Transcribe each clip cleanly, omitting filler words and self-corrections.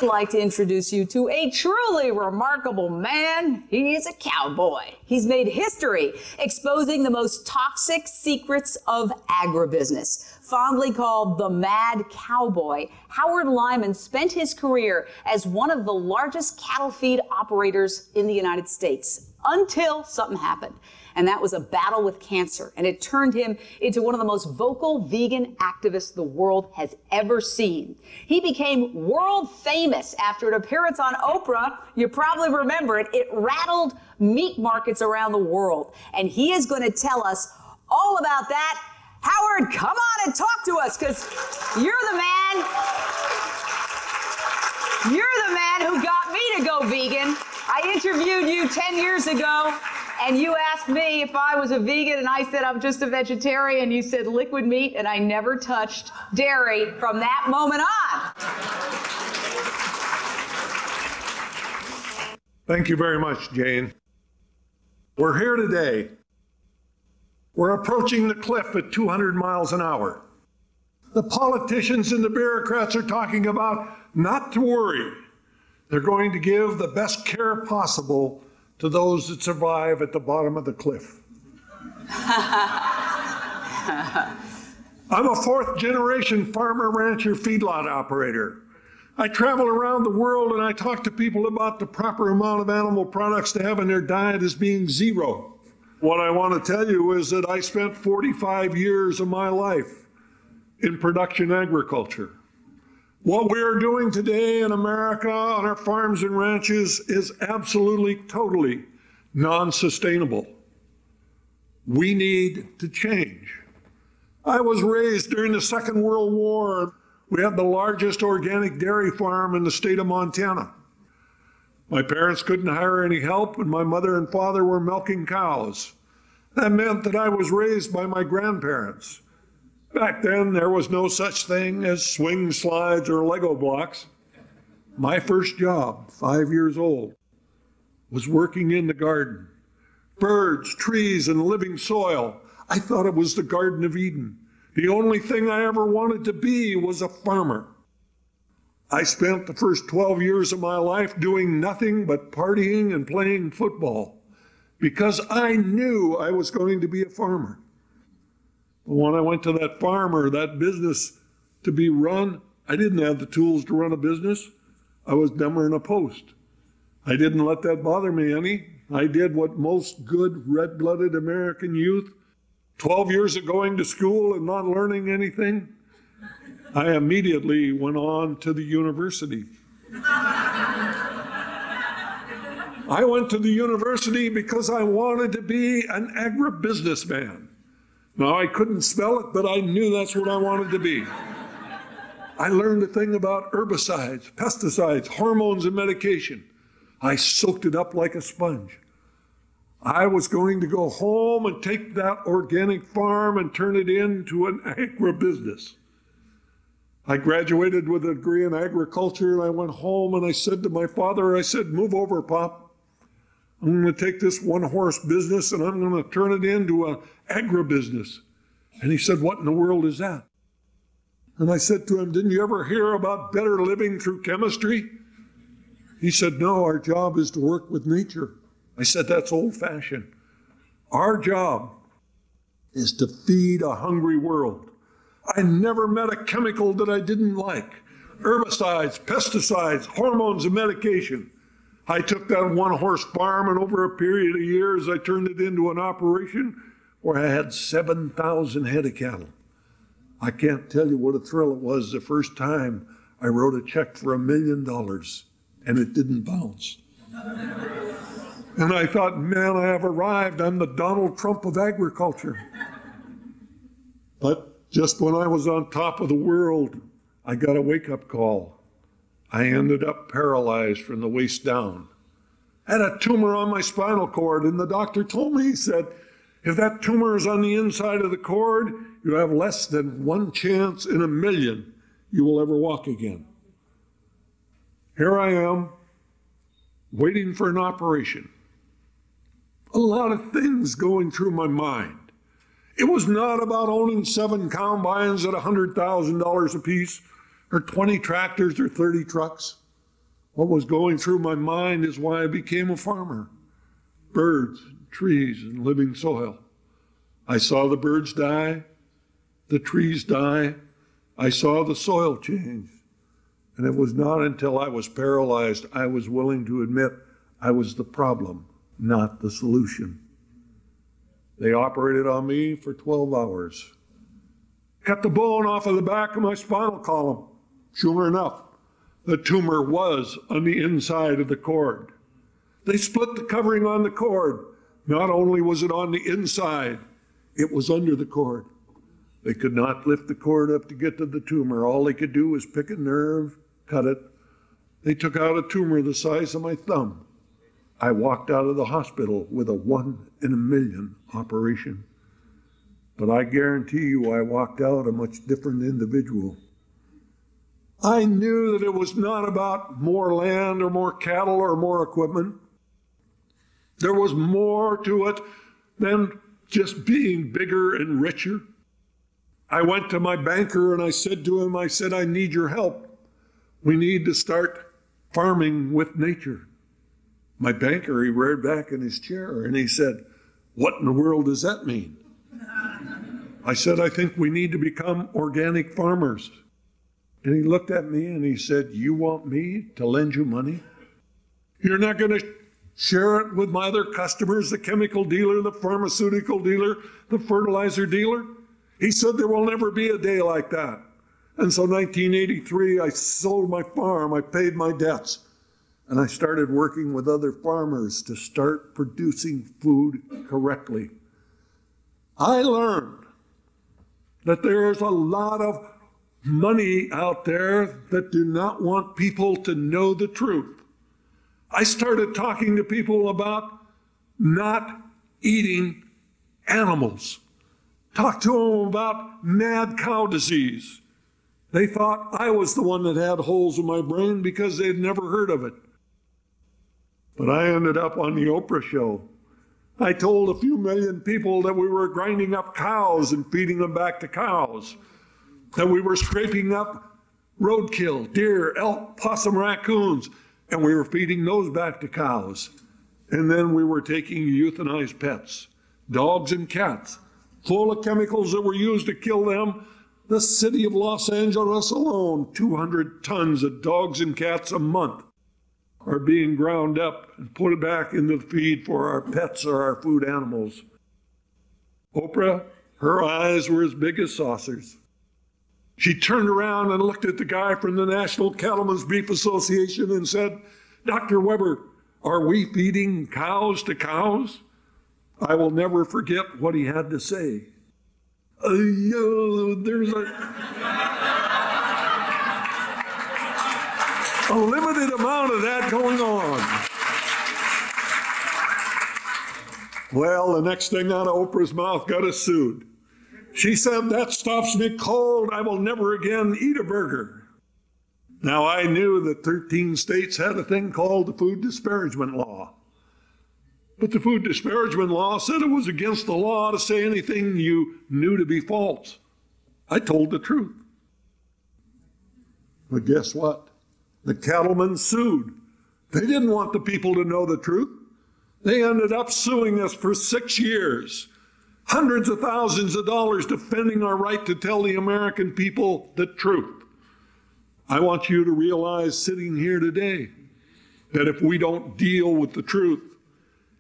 would like to introduce you to a truly remarkable man. He's a cowboy. He's made history exposing the most toxic secrets of agribusiness. Fondly called the Mad Cowboy, Howard Lyman spent his career as one of the largest cattle feed operators in the United States until something happened. And that was a battle with cancer. And it turned him into one of the most vocal vegan activists the world has ever seen. He became world famous after an appearance on Oprah. You probably remember it. It rattled meat markets around the world. And he is going to tell us all about that. Howard, come on and talk to us, because you're the man. You're the man who got me to go vegan. I interviewed you 10 years ago, and you asked me if I was a vegan, and I said I'm just a vegetarian. You said liquid meat, and I never touched dairy from that moment on. Thank you very much, Jane. We're here today. We're approaching the cliff at 200 miles an hour. The politicians and the bureaucrats are talking about not to worry. They're going to give the best care possible to those that survive at the bottom of the cliff. I'm a fourth-generation farmer, rancher, feedlot operator. I travel around the world and I talk to people about the proper amount of animal products to have in their diet as being zero. What I want to tell you is that I spent 45 years of my life in production agriculture. What we are doing today in America on our farms and ranches is absolutely, totally non-sustainable. We need to change. I was raised during the Second World War. We had the largest organic dairy farm in the state of Montana. My parents couldn't hire any help, and my mother and father were milking cows. That meant that I was raised by my grandparents. Back then, there was no such thing as swing slides or Lego blocks. My first job, 5 years old, was working in the garden. Birds, trees, and living soil. I thought it was the Garden of Eden. The only thing I ever wanted to be was a farmer. I spent the first 12 years of my life doing nothing but partying and playing football because I knew I was going to be a farmer. But when I went to that farm or that business to be run, I didn't have the tools to run a business. I was dumber than a post. I didn't let that bother me any. I did what most good red-blooded American youth, 12 years of going to school and not learning anything, I immediately went on to the university. I went to the university because I wanted to be an agribusinessman. Now, I couldn't spell it, but I knew that's what I wanted to be. I learned a thing about herbicides, pesticides, hormones, and medication. I soaked it up like a sponge. I was going to go home and take that organic farm and turn it into an agribusiness. I graduated with a degree in agriculture, and I went home and I said to my father, I said, move over, Pop. I'm going to take this one-horse business and I'm going to turn it into an agribusiness. And he said, what in the world is that? And I said to him, didn't you ever hear about better living through chemistry? He said, no, our job is to work with nature. I said, that's old-fashioned. Our job is to feed a hungry world. I never met a chemical that I didn't like. Herbicides, pesticides, hormones, and medication. I took that one-horse farm, and over a period of years, I turned it into an operation where I had 7,000 head of cattle. I can't tell you what a thrill it was the first time I wrote a check for $1 million, and it didn't bounce. And I thought, man, I have arrived. I'm the Donald Trump of agriculture. But just when I was on top of the world, I got a wake-up call. I ended up paralyzed from the waist down. I had a tumor on my spinal cord, and the doctor told me, he said, if that tumor is on the inside of the cord, you have less than 1 chance in 1,000,000 you will ever walk again. Here I am, waiting for an operation. A lot of things going through my mind. It was not about owning 7 combines at $100,000 apiece, or 20 tractors or 30 trucks. What was going through my mind is why I became a farmer. Birds, trees, and living soil. I saw the birds die, the trees die. I saw the soil change. And it was not until I was paralyzed I was willing to admit I was the problem, not the solution. They operated on me for 12 hours. Cut the bone off of the back of my spinal column. Sure enough, the tumor was on the inside of the cord. They split the covering on the cord. Not only was it on the inside, it was under the cord. They could not lift the cord up to get to the tumor. All they could do was pick a nerve, cut it. They took out a tumor the size of my thumb. I walked out of the hospital with a 1 in a million operation. But I guarantee you I walked out a much different individual. I knew that it was not about more land or more cattle or more equipment. There was more to it than just being bigger and richer. I went to my banker and I said to him, I need your help. We need to start farming with nature. My banker, he reared back in his chair and he said, what in the world does that mean? I said, I think we need to become organic farmers. And he looked at me and he said, you want me to lend you money? You're not going to share it with my other customers, the chemical dealer, the pharmaceutical dealer, the fertilizer dealer? He said, there will never be a day like that. And so 1983, I sold my farm, I paid my debts, and I started working with other farmers to start producing food correctly. I learned that there is a lot of money out there that do not want people to know the truth. I started talking to people about not eating animals. Talked to them about mad cow disease. They thought I was the one that had holes in my brain because they'd never heard of it. But I ended up on the Oprah show. I told a few million people that we were grinding up cows and feeding them back to cows, that we were scraping up roadkill, deer, elk, possum, raccoons, and we were feeding those back to cows. And then we were taking euthanized pets, dogs and cats, full of chemicals that were used to kill them. The city of Los Angeles alone, 200 tons of dogs and cats a month are being ground up and put back into the feed for our pets or our food animals. Oprah, her eyes were as big as saucers. She turned around and looked at the guy from the National Cattlemen's Beef Association and said, Dr. Weber, are we feeding cows to cows? I will never forget what he had to say. There's a limited amount of that going on. Well, the next thing out of Oprah's mouth got us sued. She said, that stops me cold. I will never again eat a burger. Now, I knew that 13 states had a thing called the food disparagement law. But the food disparagement law said it was against the law to say anything you knew to be false. I told the truth. But guess what? The cattlemen sued. They didn't want the people to know the truth. They ended up suing us for 6 years. Hundreds of thousands of dollars defending our right to tell the American people the truth. I want you to realize sitting here today that if we don't deal with the truth,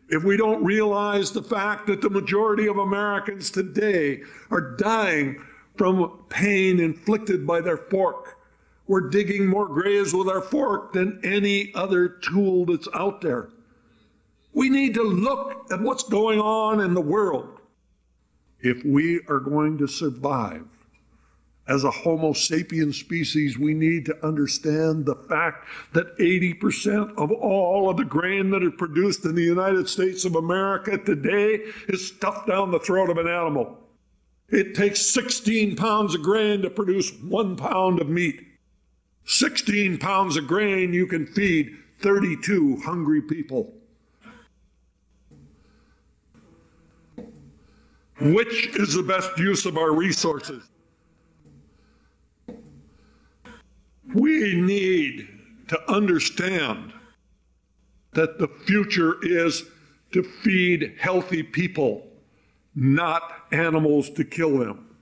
if we don't realize the fact that the majority of Americans today are dying from pain inflicted by their fork, we're digging more graves with our fork than any other tool that's out there. We need to look at what's going on in the world. If we are going to survive as a Homo sapiens species, we need to understand the fact that 80% of all of the grain that is produced in the United States of America today is stuffed down the throat of an animal. It takes 16 pounds of grain to produce 1 pound of meat. 16 pounds of grain, you can feed 32 hungry people. Which is the best use of our resources? We need to understand that the future is to feed healthy people, not animals to kill them.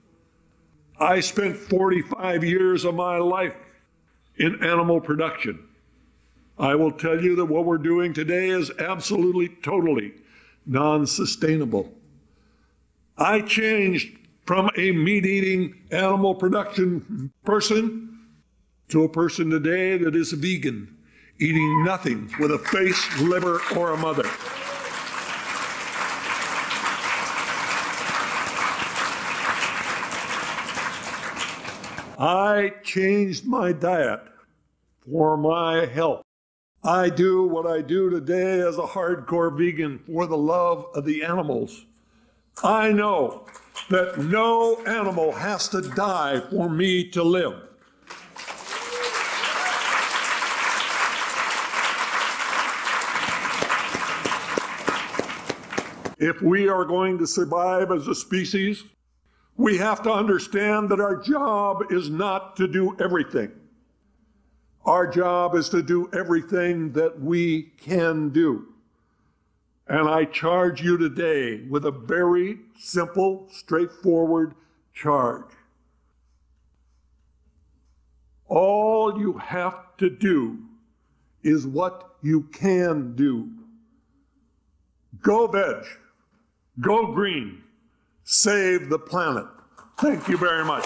I spent 45 years of my life in animal production. I will tell you that what we're doing today is absolutely, totally non-sustainable. I changed from a meat-eating animal production person to a person today that is a vegan, eating nothing with a face, liver, or a mother. I changed my diet for my health. I do what I do today as a hardcore vegan for the love of the animals. I know that no animal has to die for me to live. If we are going to survive as a species, we have to understand that our job is not to do everything. Our job is to do everything that we can do. And I charge you today with a very simple, straightforward charge. All you have to do is what you can do. Go veg. Go green. Save the planet. Thank you very much.